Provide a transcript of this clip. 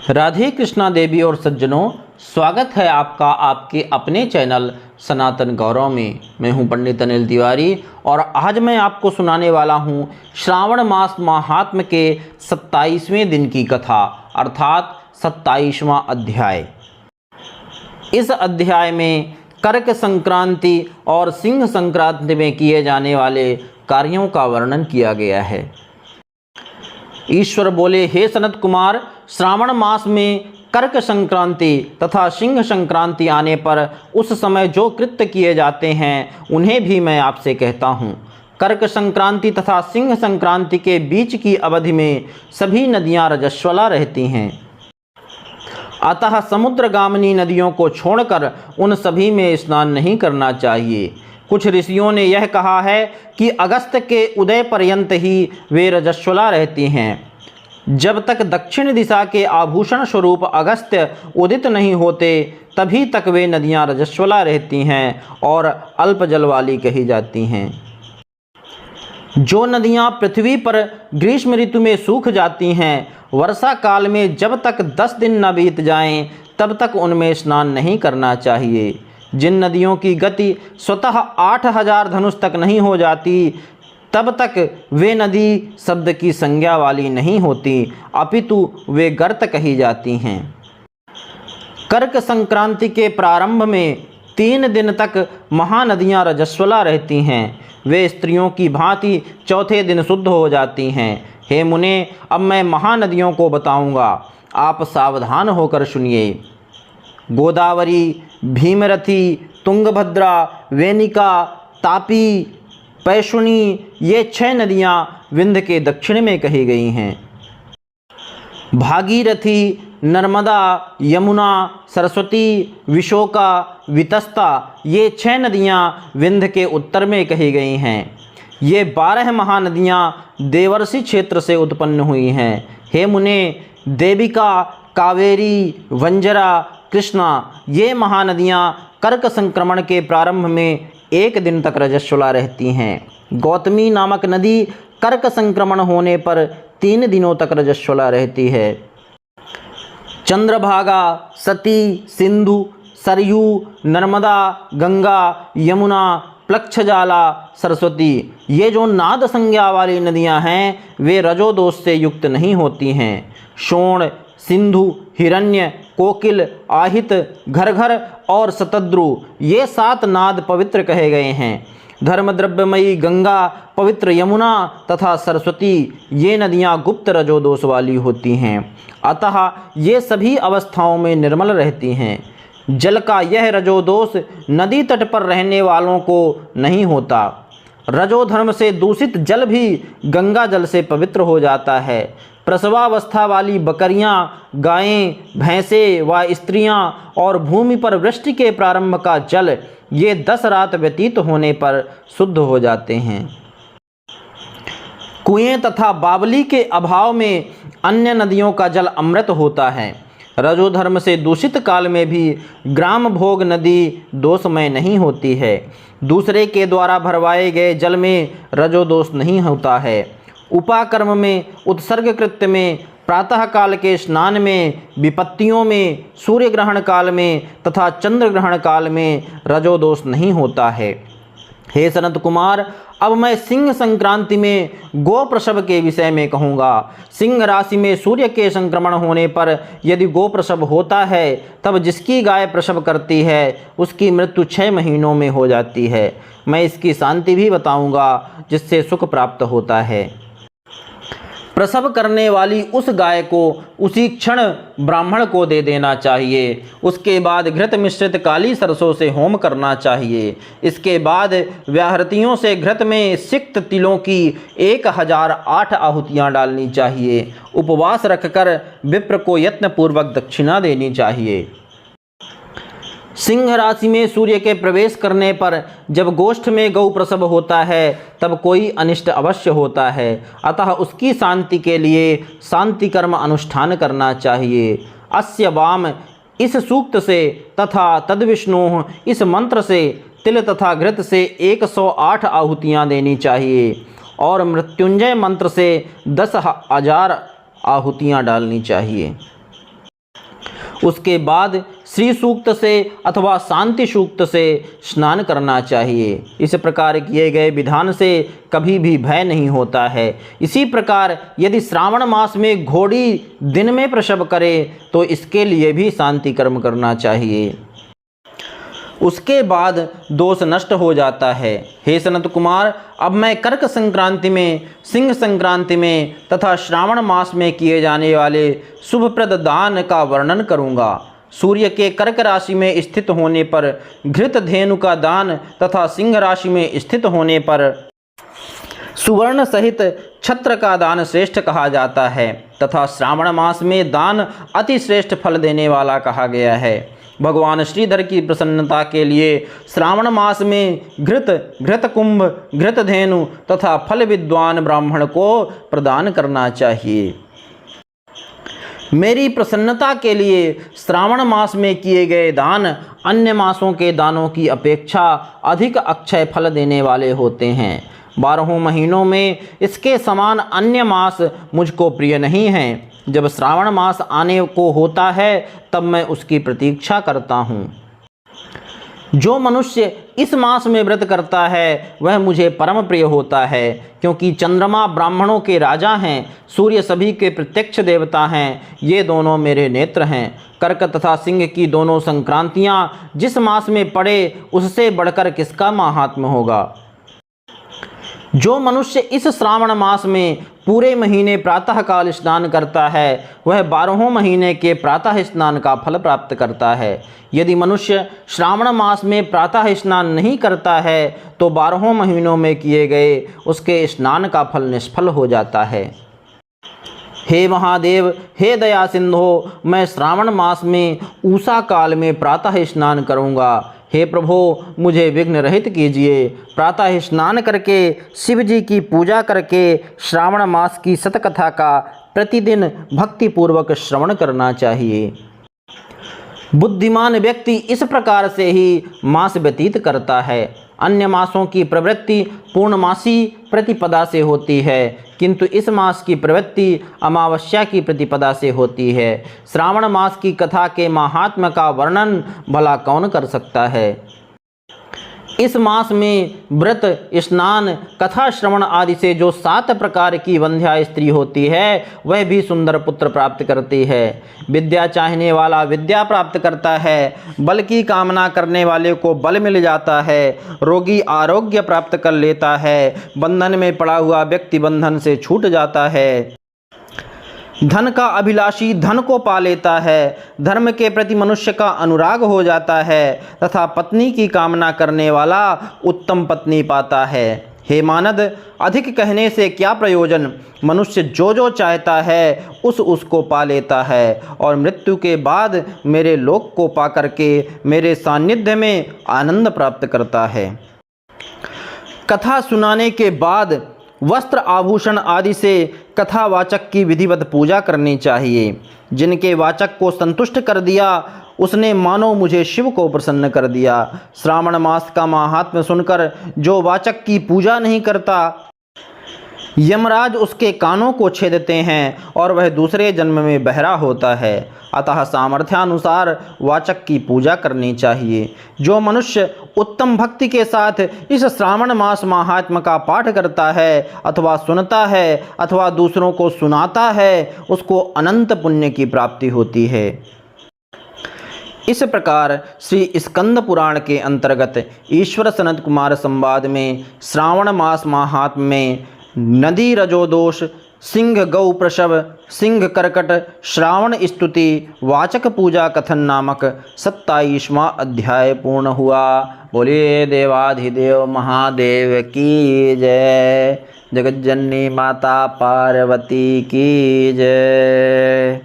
राधे कृष्णा देवी और सज्जनों, स्वागत है आपका आपके अपने चैनल सनातन गौरव में। मैं हूं पंडित अनिल तिवारी और आज मैं आपको सुनाने वाला हूं श्रावण मास महात्म्य के 27वें दिन की कथा अर्थात 27वां अध्याय। इस अध्याय में कर्क संक्रांति और सिंह संक्रांति में किए जाने वाले कार्यों का वर्णन किया गया है। ईश्वर बोले, हे सनत कुमार, श्रावण मास में कर्क संक्रांति तथा सिंह संक्रांति आने पर उस समय जो कृत्य किए जाते हैं उन्हें भी मैं आपसे कहता हूँ। कर्क संक्रांति तथा सिंह संक्रांति के बीच की अवधि में सभी नदियाँ रजस्वला रहती हैं, अतः समुद्रगामिनी नदियों को छोड़कर उन सभी में स्नान नहीं करना चाहिए। कुछ ऋषियों ने यह कहा है कि अगस्त के उदय पर्यंत ही वे रजस्वला रहती हैं। जब तक दक्षिण दिशा के आभूषण स्वरूप अगस्त्य उदित नहीं होते तभी तक वे नदियां रजस्वला रहती हैं और अल्प जल वाली कही जाती हैं। जो नदियां पृथ्वी पर ग्रीष्म ऋतु में सूख जाती हैं, वर्षा काल में जब तक 10 दिन न बीत जाएं तब तक उनमें स्नान नहीं करना चाहिए। जिन नदियों की गति स्वतः 8000 धनुष तक नहीं हो जाती तब तक वे नदी शब्द की संज्ञा वाली नहीं होती, अपितु वे गर्त कही जाती हैं। कर्क संक्रांति के प्रारंभ में 3 दिन तक महानदियां रजस्वला रहती हैं। वे स्त्रियों की भांति चौथे दिन शुद्ध हो जाती हैं। हे मुने, अब मैं महानदियों को बताऊंगा, आप सावधान होकर सुनिए। गोदावरी, भीमरथी, तुंगभद्रा, वेनिका, तापी, पैशुनी, ये 6 नदियाँ विंध्य के दक्षिण में कही गई हैं। भागीरथी, नर्मदा, यमुना, सरस्वती, विशोका, वितस्ता, ये 6 नदियाँ विंध्य के उत्तर में कही गई हैं। ये 12 महानदियाँ देवर्षि क्षेत्र से उत्पन्न हुई हैं। हे मुने, देविका, कावेरी, वंजरा, कृष्णा, ये महानदियाँ कर्क संक्रमण के प्रारंभ में 1 दिन तक रजस्वला रहती हैं। गौतमी नामक नदी कर्क संक्रमण होने पर 3 दिनों तक रजस्वला रहती है। चंद्रभागा, सती, सिंधु, सरयू, नर्मदा, गंगा, यमुना, प्लक्षजाला, सरस्वती, ये जो नाद संज्ञा वाली नदियां हैं वे रजोदोष से युक्त नहीं होती हैं। शोण, सिंधु, हिरण्य, कोकिल, आहित, घरघर और शतद्रु, ये 7 नाद पवित्र कहे गए हैं। धर्मद्रव्यमयी गंगा, पवित्र यमुना तथा सरस्वती, ये नदियां गुप्त रजोदोष वाली होती हैं, अतः ये सभी अवस्थाओं में निर्मल रहती हैं। जल का यह रजोदोष नदी तट पर रहने वालों को नहीं होता। रजोधर्म से दूषित जल भी गंगा जल से पवित्र हो जाता है। प्रसवावस्था वाली बकरियां, गायें, भैंसे व स्त्रियां और भूमि पर वृष्टि के प्रारंभ का जल, ये 10 रात व्यतीत होने पर शुद्ध हो जाते हैं। कुएं तथा बावली के अभाव में अन्य नदियों का जल अमृत होता है। रजोधर्म से दूषित काल में भी ग्राम भोग नदी दोषमय नहीं होती है। दूसरे के द्वारा भरवाए गए जल में रजोदोष नहीं होता है। उपाकर्म में, उत्सर्ग कृत्य में, प्रातः काल के स्नान में, विपत्तियों में, सूर्य ग्रहण काल में तथा चंद्र ग्रहण काल में रजोदोष नहीं होता है। हे सनत कुमार, अब मैं सिंह संक्रांति में गो प्रसव के विषय में कहूँगा। सिंह राशि में सूर्य के संक्रमण होने पर यदि गो प्रसव होता है तब जिसकी गाय प्रसव करती है उसकी मृत्यु 6 महीनों में हो जाती है। मैं इसकी शांति भी बताऊँगा जिससे सुख प्राप्त होता है। प्रसव करने वाली उस गाय को उसी क्षण ब्राह्मण को दे देना चाहिए। उसके बाद घृत मिश्रित काली सरसों से होम करना चाहिए। इसके बाद व्याहृतियों से घृत में सिक्त तिलों की 1008 आहुतियाँ डालनी चाहिए। उपवास रखकर विप्र को यत्नपूर्वक दक्षिणा देनी चाहिए। सिंह राशि में सूर्य के प्रवेश करने पर जब गोष्ठ में गौ प्रसव होता है तब कोई अनिष्ट अवश्य होता है, अतः उसकी शांति के लिए शांति कर्म अनुष्ठान करना चाहिए। अस्य वाम, इस सूक्त से तथा तद्विष्णु, इस मंत्र से तिल तथा घृत से 108 आहुतियाँ देनी चाहिए और मृत्युंजय मंत्र से 10,000 आहुतियाँ डालनी चाहिए। उसके बाद श्री सूक्त से अथवा शांति सूक्त से स्नान करना चाहिए। इस प्रकार किए गए विधान से कभी भी भय नहीं होता है। इसी प्रकार यदि श्रावण मास में घोड़ी दिन में प्रसव करे तो इसके लिए भी शांति कर्म करना चाहिए। उसके बाद दोष नष्ट हो जाता है। हे सनत कुमार, अब मैं कर्क संक्रांति में, सिंह संक्रांति में तथा श्रावण मास में किए जाने वाले शुभप्रद दान का वर्णन करूँगा। सूर्य के कर्क राशि में स्थित होने पर घृत धेनु का दान तथा सिंह राशि में स्थित होने पर सुवर्ण सहित छत्र का दान श्रेष्ठ कहा जाता है तथा श्रावण मास में दान अति श्रेष्ठ फल देने वाला कहा गया है। भगवान श्रीधर की प्रसन्नता के लिए श्रावण मास में घृत कुंभ, घृत धेनु तथा फल विद्वान ब्राह्मण को प्रदान करना चाहिए। मेरी प्रसन्नता के लिए श्रावण मास में किए गए दान अन्य मासों के दानों की अपेक्षा अधिक अक्षय फल देने वाले होते हैं। 12 महीनों में इसके समान अन्य मास मुझको प्रिय नहीं हैं। जब श्रावण मास आने को होता है तब मैं उसकी प्रतीक्षा करता हूँ। जो मनुष्य इस मास में व्रत करता है वह मुझे परम प्रिय होता है, क्योंकि चंद्रमा ब्राह्मणों के राजा हैं, सूर्य सभी के प्रत्यक्ष देवता हैं। ये दोनों मेरे नेत्र हैं। कर्क तथा सिंह की दोनों संक्रांतियाँ जिस मास में पड़े उससे बढ़कर किसका महात्म्य होगा। जो मनुष्य इस श्रावण मास में पूरे महीने प्रातःकाल स्नान करता है वह 12 महीने के प्रातः स्नान का फल प्राप्त करता है। यदि मनुष्य श्रावण मास में प्रातः स्नान नहीं करता है तो 12 महीनों में किए गए उसके स्नान का फल निष्फल हो जाता है। हे महादेव, हे दया सिंधो, मैं श्रावण मास में उषा काल में प्रातः स्नान करूँगा। हे प्रभु, मुझे विघ्न रहित कीजिए। प्रातः स्नान करके शिव जी की पूजा करके श्रावण मास की सतकथा का प्रतिदिन भक्तिपूर्वक श्रवण करना चाहिए। बुद्धिमान व्यक्ति इस प्रकार से ही मास व्यतीत करता है। अन्य मासों की प्रवृत्ति पूर्णमासी प्रतिपदा से होती है, किंतु इस मास की प्रवृत्ति अमावस्या की प्रतिपदा से होती है। श्रावण मास की कथा के महात्म्य का वर्णन भला कौन कर सकता है। इस मास में व्रत, स्नान, कथा श्रवण आदि से जो 7 प्रकार की वंध्या स्त्री होती है वह भी सुंदर पुत्र प्राप्त करती है। विद्या चाहने वाला विद्या प्राप्त करता है, बल की कामना करने वाले को बल मिल जाता है, रोगी आरोग्य प्राप्त कर लेता है, बंधन में पड़ा हुआ व्यक्ति बंधन से छूट जाता है, धन का अभिलाषी धन को पा लेता है, धर्म के प्रति मनुष्य का अनुराग हो जाता है तथा पत्नी की कामना करने वाला उत्तम पत्नी पाता है। हे मानद, अधिक कहने से क्या प्रयोजन। मनुष्य जो जो चाहता है उसको पा लेता है और मृत्यु के बाद मेरे लोक को पा करके मेरे सानिध्य में आनंद प्राप्त करता है। कथा सुनाने के बाद वस्त्र आभूषण आदि से कथावाचक की विधिवत पूजा करनी चाहिए। जिनके वाचक को संतुष्ट कर दिया उसने मानो मुझे शिव को प्रसन्न कर दिया। श्रावण मास का महात्म्य सुनकर जो वाचक की पूजा नहीं करता यमराज उसके कानों को छेदते हैं और वह दूसरे जन्म में बहरा होता है। अतः सामर्थ्यानुसार वाचक की पूजा करनी चाहिए। जो मनुष्य उत्तम भक्ति के साथ इस श्रावण मास महात्म्य का पाठ करता है अथवा सुनता है अथवा दूसरों को सुनाता है उसको अनंत पुण्य की प्राप्ति होती है। इस प्रकार श्री स्कंद पुराण के अंतर्गत ईश्वर सनत कुमार संवाद में श्रावण मास महात्म्य में नदी रजोदोष, सिंह गौ प्रसव, सिंह कर्कट, श्रावण स्तुति, वाचक पूजा कथन नामक 27वां अध्याय पूर्ण हुआ। बोलिए देवाधिदेव महादेव की जय। जगज्जननी माता पार्वती की जय।